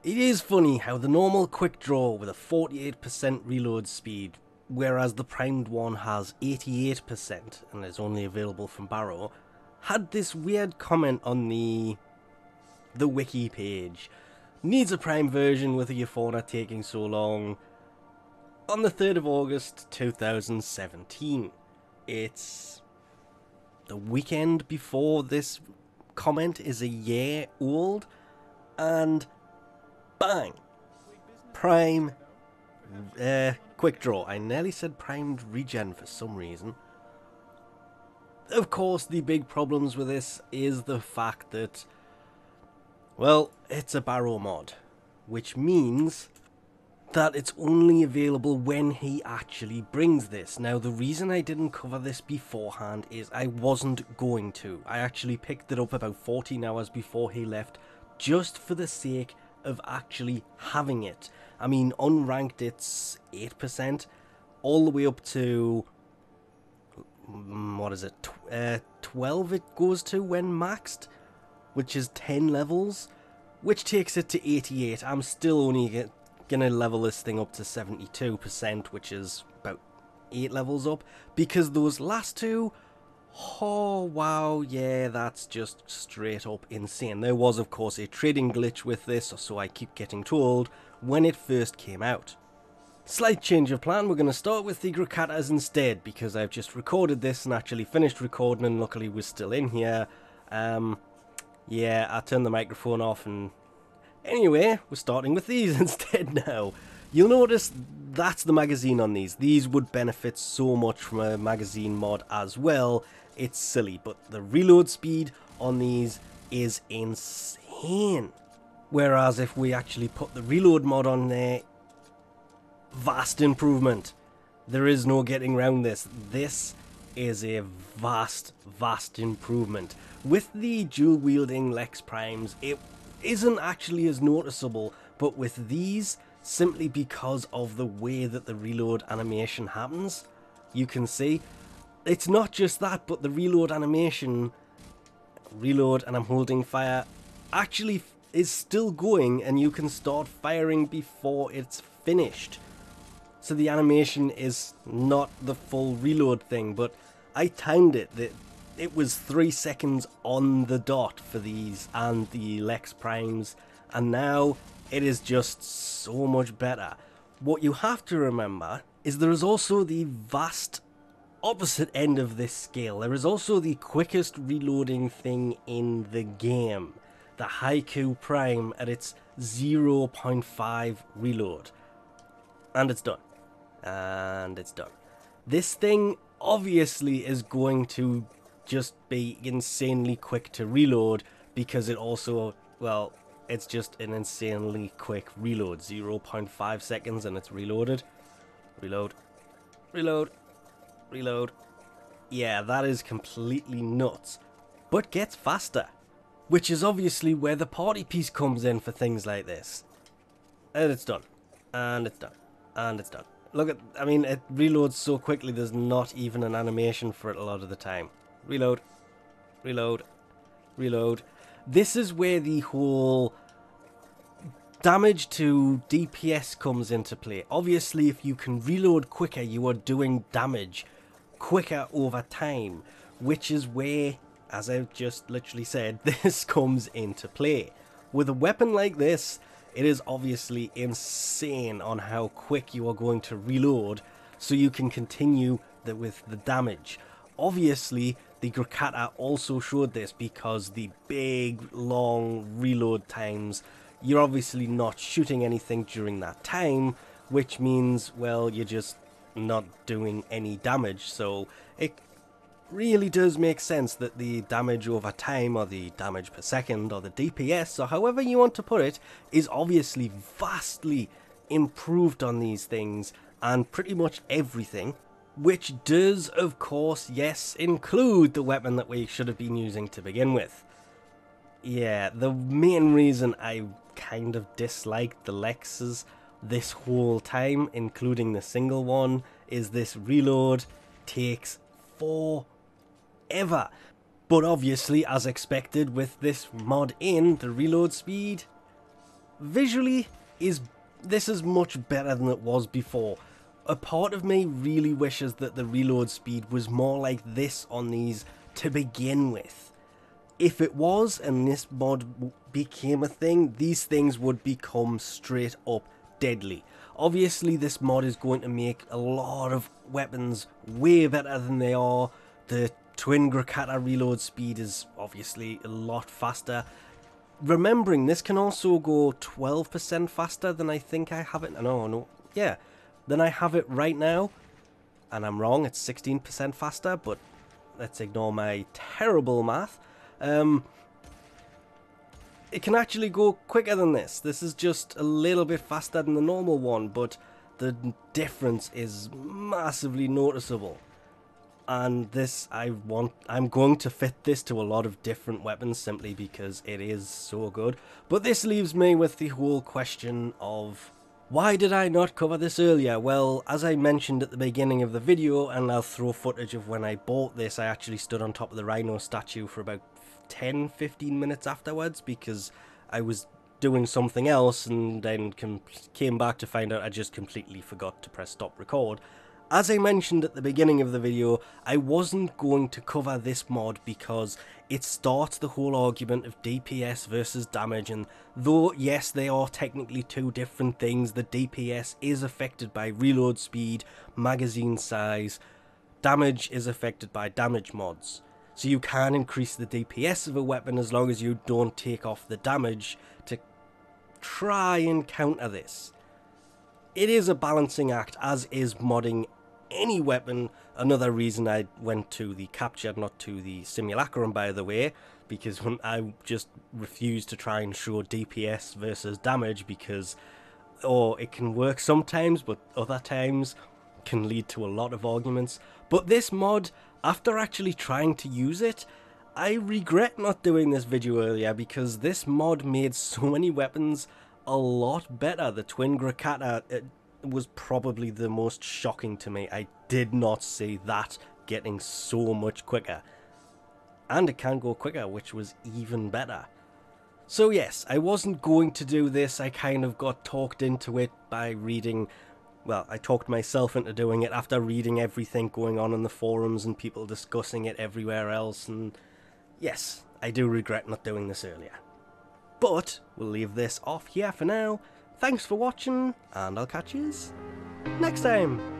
It is funny how the normal QuickDraw with a 48% reload speed, whereas the primed one has 88% and is only available from Baro, had this weird comment on the wiki page. Needs a prime version with a Euphona taking so long. On the 3rd of August 2017. It's the weekend before this comment is a year old, and bang! Prime QuickDraw. I nearly said primed regen for some reason. Of course, the big problems with this is the fact that, well, it's a Baro mod, which means that it's only available when he actually brings this. Now, the reason I didn't cover this beforehand is I wasn't going to. I actually picked it up about 14 hours before he left, just for the sake of actually having it. I mean, unranked it's 8%, all the way up to, what is it, 12 it goes to when maxed, which is 10 levels, which takes it to 88. I'm still only gonna level this thing up to 72%, which is about 8 levels up, because those last two, oh wow, yeah, that's just straight up insane. There was of course a trading glitch with this, or so I keep getting told, when it first came out. Slight change of plan, we're going to start with the Grakatas instead, because I've just recorded this and actually finished recording, and luckily we're still in here. Yeah, I turned the microphone off, and anyway, we're starting with these instead now. You'll notice that's the magazine on these. These would benefit so much from a magazine mod as well. It's silly, but the reload speed on these is insane. Whereas if we actually put the reload mod on there, vast improvement. There is no getting around this. This is a vast improvement. With the dual wielding Lex Primes, it isn't actually as noticeable, but with these, simply because of the way that the reload animation happens, you can see it's not just that, but the reload animation, reload and I'm holding fire, actually is still going, and you can start firing before it's finished. So the animation is not the full reload thing, but I timed it that it was 3 seconds on the dot for these and the Lex Primes, and now it is just so much better. What you have to remember is there is also the vast opposite end of this scale. There is also the quickest reloading thing in the game, the Haiku Prime at its 0.5 reload. And it's done. And it's done. This thing obviously is going to just be insanely quick to reload, because it also, well, it's just an insanely quick reload. 0.5 seconds and it's reloaded. Reload. Reload. Reload. Yeah, that is completely nuts. But gets faster, which is obviously where the party piece comes in for things like this. And it's done. And it's done. And it's done. Look at, I mean, it reloads so quickly there's not even an animation for it a lot of the time. Reload. Reload. Reload. This is where the whole damage to DPS comes into play. Obviously, if you can reload quicker, you are doing damage quicker over time, which is where, as I've just literally said, this comes into play. With a weapon like this, it is obviously insane on how quick you are going to reload, so you can continue with the damage. Obviously, the Grakata also showed this, because the big, long reload times, you're obviously not shooting anything during that time, which means, well, you're just not doing any damage, so it really does make sense that the damage over time, or the damage per second, or the DPS, or however you want to put it, is obviously vastly improved on these things, and pretty much everything, which does, of course, yes, include the weapon that we should have been using to begin with. Yeah, the main reason I kind of disliked the Lexes this whole time, including the single one, is this reload takes forever. But obviously, as expected with this mod in, the reload speed visually, this is much better than it was before. A part of me really wishes that the reload speed was more like this on these to begin with. If it was, and this mod became a thing, these things would become straight up deadly. Obviously, this mod is going to make a lot of weapons way better than they are. The twin Grakata reload speed is obviously a lot faster. Remembering, this can also go 12% faster than I think I have it. Than I have it right now. And I'm wrong, it's 16% faster, but let's ignore my terrible math. It can actually go quicker than this. This is just a little bit faster than the normal one, but the difference is massively noticeable. And this, I'm going to fit this to a lot of different weapons simply because it is so good. But this leaves me with the whole question of, why did I not cover this earlier? Well, as I mentioned at the beginning of the video, and I'll throw footage of when I bought this, I actually stood on top of the rhino statue for about 10-15 minutes afterwards because I was doing something else and then came back to find out I just completely forgot to press stop record. As I mentioned at the beginning of the video, I wasn't going to cover this mod because it starts the whole argument of DPS versus damage, and though yes they are technically two different things, the DPS is affected by reload speed, magazine size, damage is affected by damage mods. So you can increase the DPS of a weapon as long as you don't take off the damage to try and counter this. It is a balancing act, as is modding any weapon. Another reason I went to the capture, not to the simulacrum, by the way, because when I just refused to try and show DPS versus damage because, it can work sometimes, but other times can lead to a lot of arguments. But this mod, after actually trying to use it, I regret not doing this video earlier because this mod made so many weapons a lot better. The twin Grakata, it was probably the most shocking to me. I did not see that getting so much quicker. And it can go quicker, which was even better. So yes, I wasn't going to do this. I kind of got talked into it by reading... Well, I talked myself into doing it after reading everything going on in the forums and people discussing it everywhere else. And yes, I do regret not doing this earlier. But we'll leave this off here for now. Thanks for watching, and I'll catch yous next time.